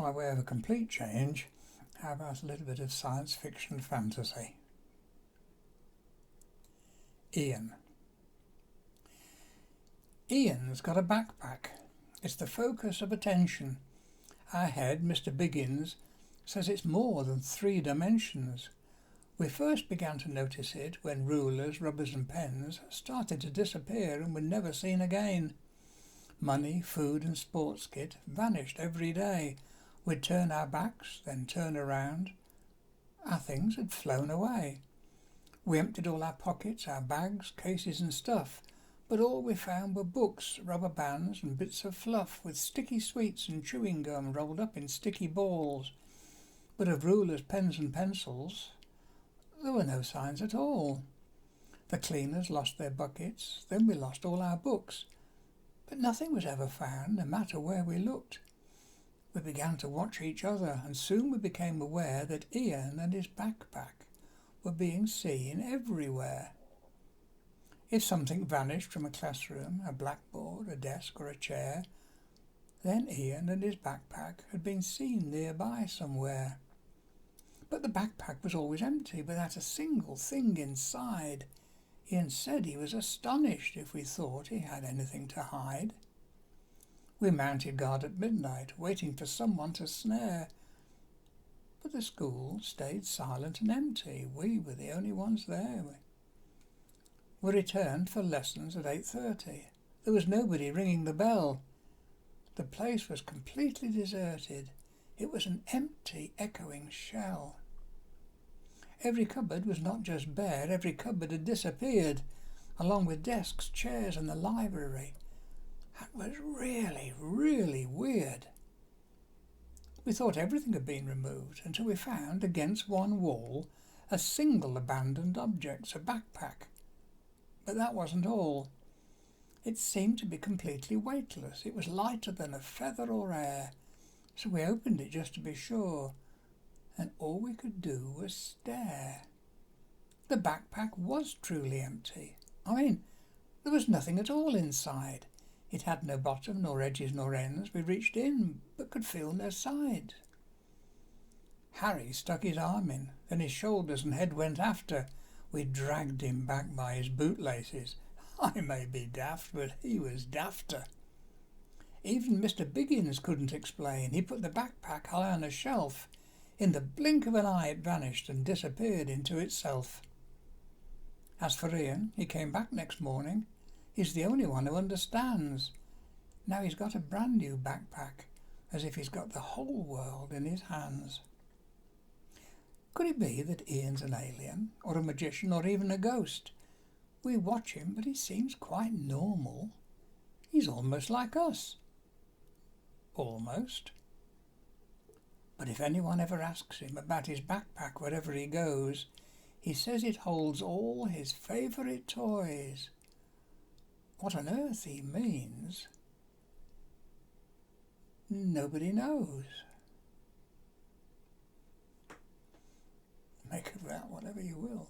by way of a complete change, how about a little bit of science fiction fantasy? Ian. Ian's got a backpack. It's the focus of attention. Our head, Mr. Biggins, says it's more than 3 dimensions. We first began to notice it when rulers, rubbers and pens started to disappear and were never seen again. Money, food and sports kit vanished every day. We'd turn our backs, then turn around. Our things had flown away. We emptied all our pockets, our bags, cases and stuff, but all we found were books, rubber bands and bits of fluff with sticky sweets and chewing gum rolled up in sticky balls. But of rulers, pens and pencils, there were no signs at all. The cleaners lost their buckets, then we lost all our books, but nothing was ever found, no matter where we looked. We began to watch each other, and soon we became aware that Ian and his backpack were being seen everywhere. If something vanished from a classroom, a blackboard, a desk or a chair, then Ian and his backpack had been seen nearby somewhere. But the backpack was always empty, without a single thing inside. Ian said he was astonished if we thought he had anything to hide. We mounted guard at midnight, waiting for someone to snare. But the school stayed silent and empty. We were the only ones there. We returned for lessons at 8:30. There was nobody ringing the bell. The place was completely deserted. It was an empty, echoing shell. Every cupboard was not just bare, every cupboard had disappeared, along with desks, chairs and the library. That was really, really weird. We thought everything had been removed until we found, against one wall, a single abandoned object, a backpack. But that wasn't all. It seemed to be completely weightless. It was lighter than a feather or air. So we opened it just to be sure, and all we could do was stare. The backpack was truly empty. There was nothing at all inside. It had no bottom, nor edges, nor ends. We reached in, but could feel no sides. Harry stuck his arm in, then his shoulders and head went after. We dragged him back by his bootlaces. I may be daft, but he was dafter. Even Mr. Biggins couldn't explain. He put the backpack high on a shelf. In the blink of an eye it vanished and disappeared into itself. As for Ian, he came back next morning. He's the only one who understands. Now he's got a brand new backpack, as if he's got the whole world in his hands. Could it be that Ian's an alien, or a magician, or even a ghost? We watch him, but he seems quite normal. He's almost like us. Almost. But if anyone ever asks him about his backpack wherever he goes, he says it holds all his favourite toys. What on earth he means, nobody knows. Make of that whatever you will.